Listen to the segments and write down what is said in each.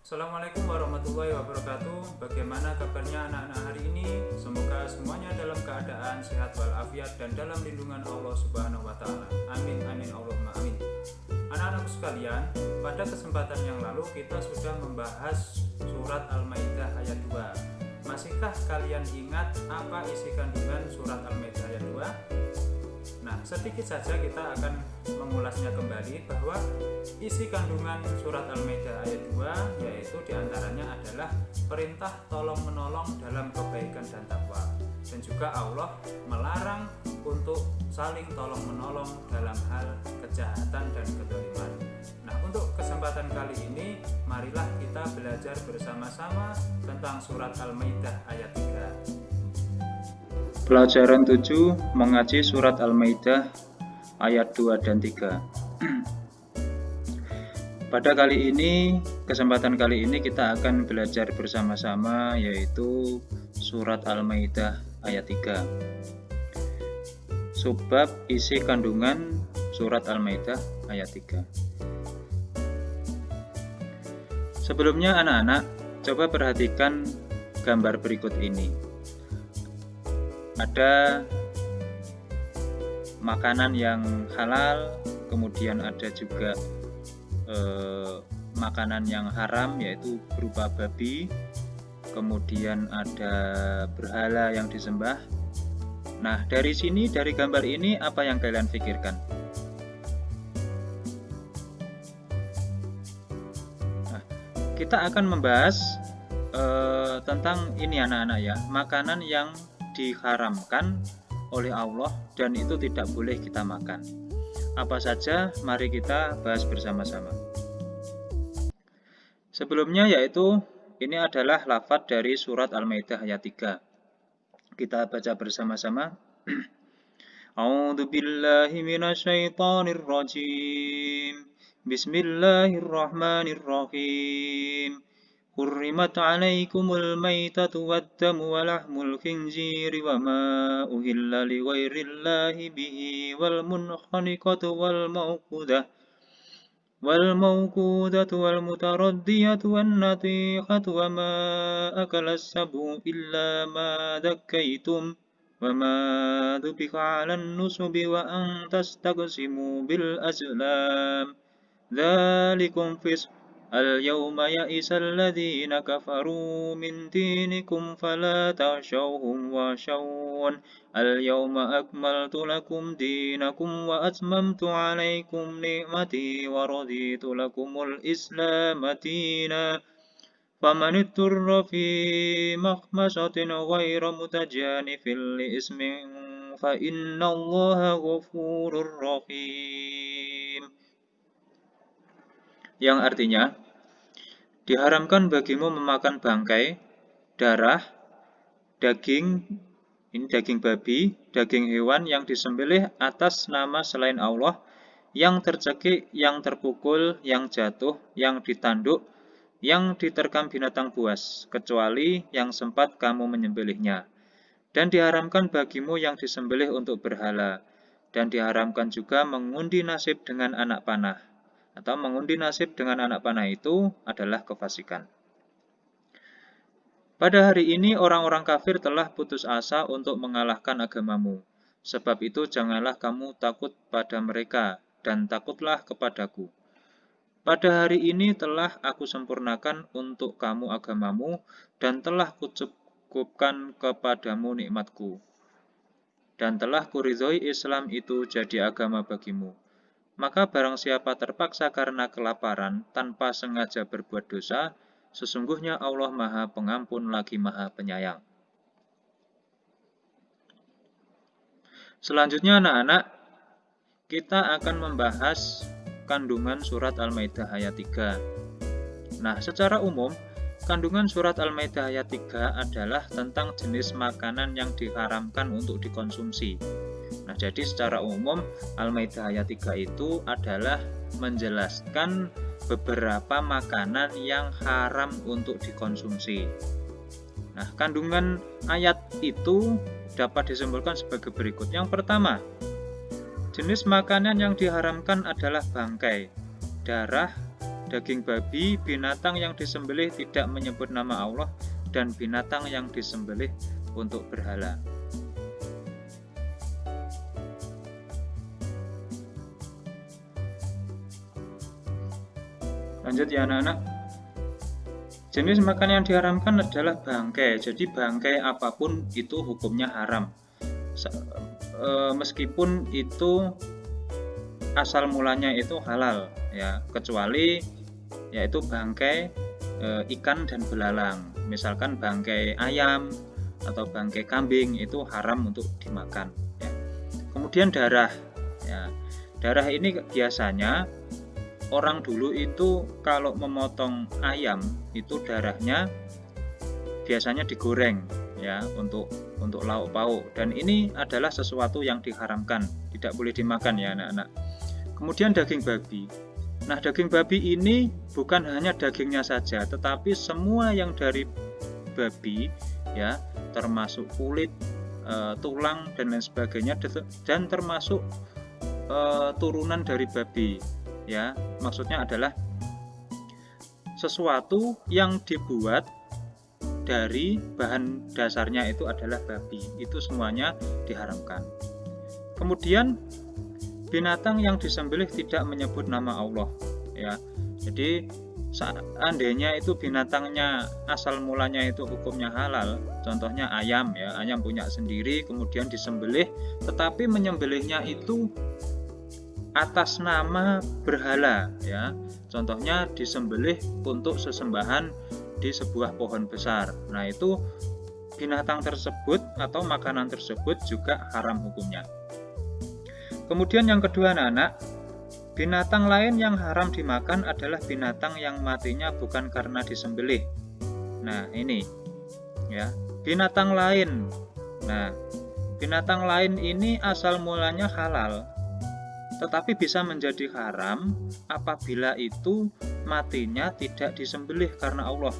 Assalamualaikum warahmatullahi wabarakatuh. Bagaimana kabarnya anak-anak hari ini? Semoga semuanya dalam keadaan sehat walafiat dan dalam lindungan Allah Subhanahu wa taala. Amin amin Allahumma amin. Anak-anakku sekalian, pada kesempatan yang lalu kita sudah membahas surat Al-Maidah ayat 2. Masihkah kalian ingat apa isi kandungan surat Al-Maidah ayat 2? Nah, sedikit saja kita akan mengulasnya kembali bahwa isi kandungan surat Al-Maidah ayat 2 yaitu diantaranya adalah perintah tolong-menolong dalam kebaikan dan takwa, dan juga Allah melarang untuk saling tolong-menolong dalam hal kejahatan dan kezaliman. Nah, untuk kesempatan kali ini marilah kita belajar bersama-sama tentang surat Al-Maidah ayat 3. Pelajaran 7 mengaji surat Al-Maidah ayat 2 dan 3. Pada kesempatan kali ini kita akan belajar bersama-sama yaitu surat Al-Maidah ayat 3. Subbab isi kandungan surat Al-Maidah ayat 3. Sebelumnya anak-anak, coba perhatikan gambar berikut ini. Ada makanan yang halal, kemudian ada juga makanan yang haram yaitu berupa babi, kemudian ada berhala yang disembah. Nah, dari gambar ini apa yang kalian pikirkan? Nah, kita akan membahas tentang ini anak-anak ya, makanan yang diharamkan oleh Allah dan itu tidak boleh kita makan. Apa saja? Mari kita bahas bersama-sama. Sebelumnya yaitu ini adalah lafadz dari surat Al-Maidah ayat 3. Kita baca bersama-sama. A'udzu billahi minasyaitonir rajim. Bismillahirrahmanirrahim. حرمت عليكم الميتة والدم ولحم الخنزير وما أهل لغير الله به والمنخنقة والموقوذة والمتردية والنطيحة وما أكل السبع إلا ما ذكيتم وما ذبح على النصب وأن تستقسموا بالأزلام ذلكم فسق اليوم يئس الذين كفروا من دينكم فلا تخشوهم واخشون اليوم أكملت لكم دينكم وأتممت عليكم نعمتي ورضيت لكم الإسلام دينا فمن اضطر في مخمصة غير متجانف لإثم فإن الله غفور رحيم. Yang artinya, diharamkan bagimu memakan bangkai, darah, daging, ini daging babi, daging hewan yang disembelih atas nama selain Allah, yang tercekik, yang terpukul, yang jatuh, yang ditanduk, yang diterkam binatang buas, kecuali yang sempat kamu menyembelihnya. Dan diharamkan bagimu yang disembelih untuk berhala, dan diharamkan juga mengundi nasib dengan anak panah. Atau mengundi nasib dengan anak panah itu adalah kefasikan. Pada hari ini orang-orang kafir telah putus asa untuk mengalahkan agamamu. Sebab itu janganlah kamu takut pada mereka dan takutlah kepadaku. Pada hari ini telah aku sempurnakan untuk kamu agamamu dan telah kucukupkan kepadamu nikmatku. Dan telah kuridhoi Islam itu jadi agama bagimu. Maka barang siapa terpaksa karena kelaparan tanpa sengaja berbuat dosa, sesungguhnya Allah Maha Pengampun lagi Maha Penyayang. Selanjutnya anak-anak, kita akan membahas kandungan surat Al-Maidah ayat 3. Nah, secara umum, kandungan surat Al-Maidah ayat 3 adalah tentang jenis makanan yang diharamkan untuk dikonsumsi. Nah, jadi secara umum Al-Maidah ayat 3 itu adalah menjelaskan beberapa makanan yang haram untuk dikonsumsi. Nah, kandungan ayat itu dapat disimpulkan sebagai berikut. Yang pertama, jenis makanan yang diharamkan adalah bangkai, darah, daging babi, binatang yang disembelih tidak menyebut nama Allah, dan binatang yang disembelih untuk berhala. Lanjut ya anak-anak. Jenis makan yang diharamkan adalah bangkai. Jadi bangkai apapun itu hukumnya haram. Meskipun itu asal mulanya itu halal ya, kecuali yaitu bangkai ikan dan belalang. Misalkan bangkai ayam atau bangkai kambing itu haram untuk dimakan ya. Kemudian darah ya. Darah ini biasanya orang dulu itu kalau memotong ayam itu darahnya biasanya digoreng ya untuk lauk pauk, dan ini adalah sesuatu yang diharamkan, tidak boleh dimakan ya anak-anak. Kemudian daging babi. Nah, daging babi ini bukan hanya dagingnya saja, tetapi semua yang dari babi ya, termasuk kulit, tulang dan lain sebagainya, dan termasuk turunan dari babi. Ya, maksudnya adalah sesuatu yang dibuat dari bahan dasarnya itu adalah babi. Itu semuanya diharamkan. Kemudian binatang yang disembelih tidak menyebut nama Allah ya. Jadi seandainya itu binatangnya asal mulanya itu hukumnya halal, contohnya ayam ya, ayam punya sendiri kemudian disembelih, tetapi menyembelihnya itu atas nama berhala ya. Contohnya disembelih untuk sesembahan di sebuah pohon besar. Nah, itu binatang tersebut atau makanan tersebut juga haram hukumnya. Kemudian yang kedua anak-anak, binatang lain yang haram dimakan adalah binatang yang matinya bukan karena disembelih. Nah, ini ya, binatang lain. Nah, binatang lain ini asal mulanya halal, tetapi bisa menjadi haram apabila itu matinya tidak disembelih karena Allah.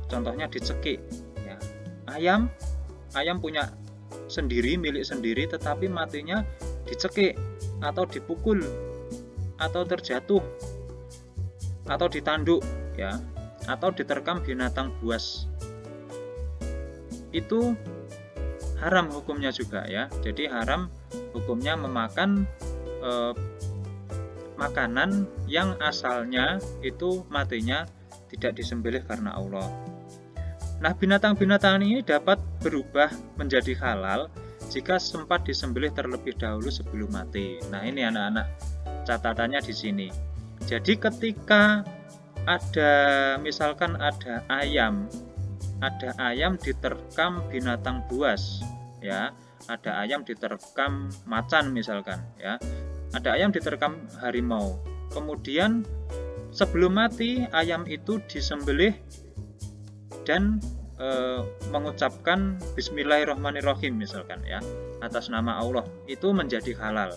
Contohnya dicekik ya. Ayam punya sendiri, milik sendiri, tetapi matinya dicekik atau dipukul atau terjatuh atau ditanduk ya, atau diterkam binatang buas. Itu haram hukumnya juga ya. Jadi haram hukumnya memakan makanan yang asalnya itu matinya tidak disembelih karena Allah. Nah, binatang-binatang ini dapat berubah menjadi halal jika sempat disembelih terlebih dahulu sebelum mati. Nah, ini anak-anak catatannya di sini. Jadi ketika misalkan ada ayam diterkam binatang buas ya, ada ayam diterkam macan misalkan ya, ada ayam diterkam harimau, kemudian sebelum mati ayam itu disembelih dan mengucapkan Bismillahirrahmanirrahim misalkan ya, atas nama Allah, itu menjadi halal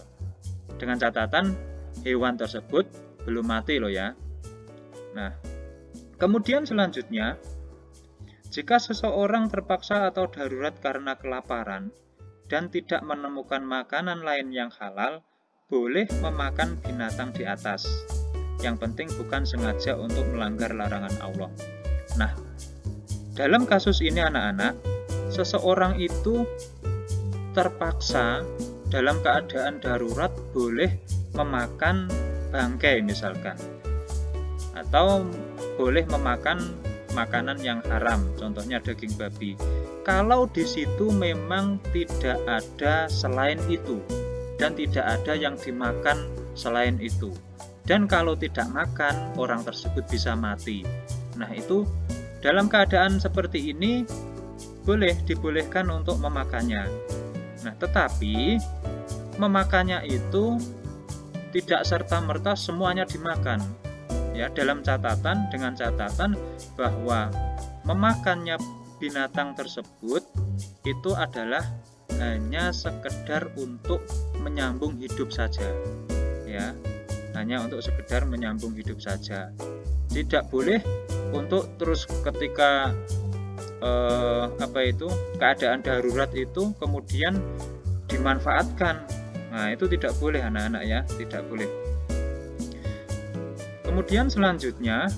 dengan catatan hewan tersebut belum mati loh ya. Nah, kemudian selanjutnya, jika seseorang terpaksa atau darurat karena kelaparan dan tidak menemukan makanan lain yang halal, boleh memakan binatang di atas. Yang penting bukan sengaja untuk melanggar larangan Allah. Nah, dalam kasus ini anak-anak, seseorang itu terpaksa dalam keadaan darurat boleh memakan bangkai misalkan, atau boleh memakan makanan yang haram, contohnya daging babi. Kalau di situ memang tidak ada selain itu dan tidak ada yang dimakan selain itu, dan kalau tidak makan orang tersebut bisa mati. Nah, itu dalam keadaan seperti ini dibolehkan untuk memakannya. Nah, tetapi memakannya itu tidak serta-merta semuanya dimakan. Ya, dengan catatan bahwa memakannya binatang tersebut itu adalah hanya sekedar untuk menyambung hidup saja. Ya, hanya untuk sekedar menyambung hidup saja. Tidak boleh untuk terus ketika keadaan darurat itu kemudian dimanfaatkan. Nah, itu tidak boleh anak-anak ya, tidak boleh. Kemudian selanjutnya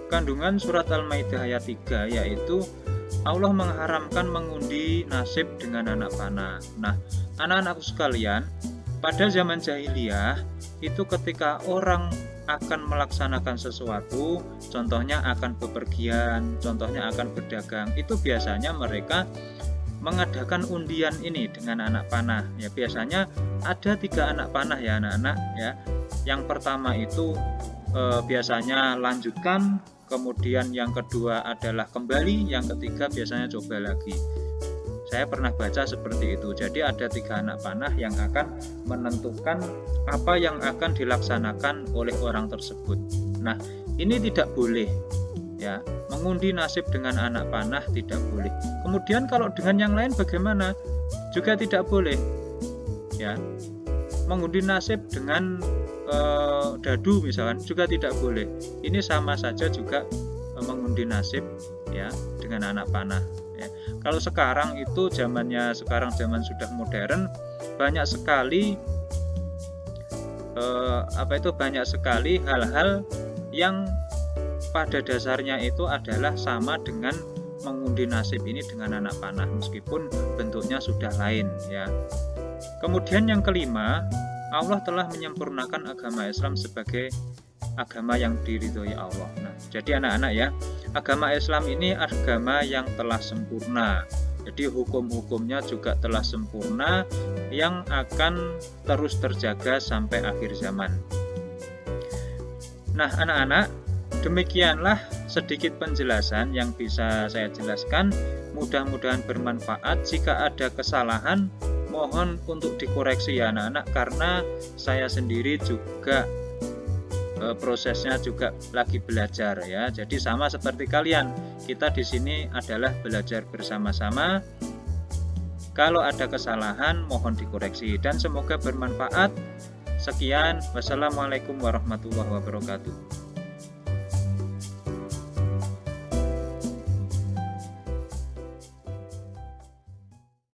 kandungan surat Al-Maidah ayat 3, yaitu Allah mengharamkan mengundi nasib dengan anak panah. Nah, anak-anakku sekalian, pada zaman jahiliyah itu ketika orang akan melaksanakan sesuatu, contohnya akan bepergian, contohnya akan berdagang, itu biasanya mereka mengadakan undian ini dengan anak panah. Ya, biasanya ada 3 anak panah ya anak-anak ya. Yang pertama itu biasanya lanjutkan, kemudian yang kedua adalah kembali, yang ketiga biasanya coba lagi. Saya pernah baca seperti itu. Jadi ada 3 anak panah yang akan menentukan apa yang akan dilaksanakan oleh orang tersebut. Nah, ini tidak boleh ya, mengundi nasib dengan anak panah tidak boleh. Kemudian kalau dengan yang lain bagaimana? Juga tidak boleh ya. Mengundi nasib dengan dadu misalkan juga tidak boleh. Ini sama saja juga mengundi nasib ya dengan anak panah. Kalau sekarang itu zaman sudah modern, banyak sekali banyak sekali hal-hal yang pada dasarnya itu adalah sama dengan mengundi nasib ini dengan anak panah, meskipun bentuknya sudah lain ya. Kemudian yang kelima, Allah telah menyempurnakan agama Islam sebagai agama yang diridhoi Allah. Nah, jadi anak-anak ya, agama Islam ini agama yang telah sempurna. Jadi hukum-hukumnya juga telah sempurna, yang akan terus terjaga sampai akhir zaman. Nah, anak-anak, demikianlah sedikit penjelasan yang bisa saya jelaskan. Mudah-mudahan bermanfaat. Jika ada kesalahan, mohon untuk dikoreksi ya anak-anak, karena saya sendiri juga prosesnya juga lagi belajar ya. Jadi sama seperti kalian, kita di sini adalah belajar bersama-sama. Kalau ada kesalahan mohon dikoreksi dan semoga bermanfaat. Sekian, wassalamualaikum warahmatullahi wabarakatuh.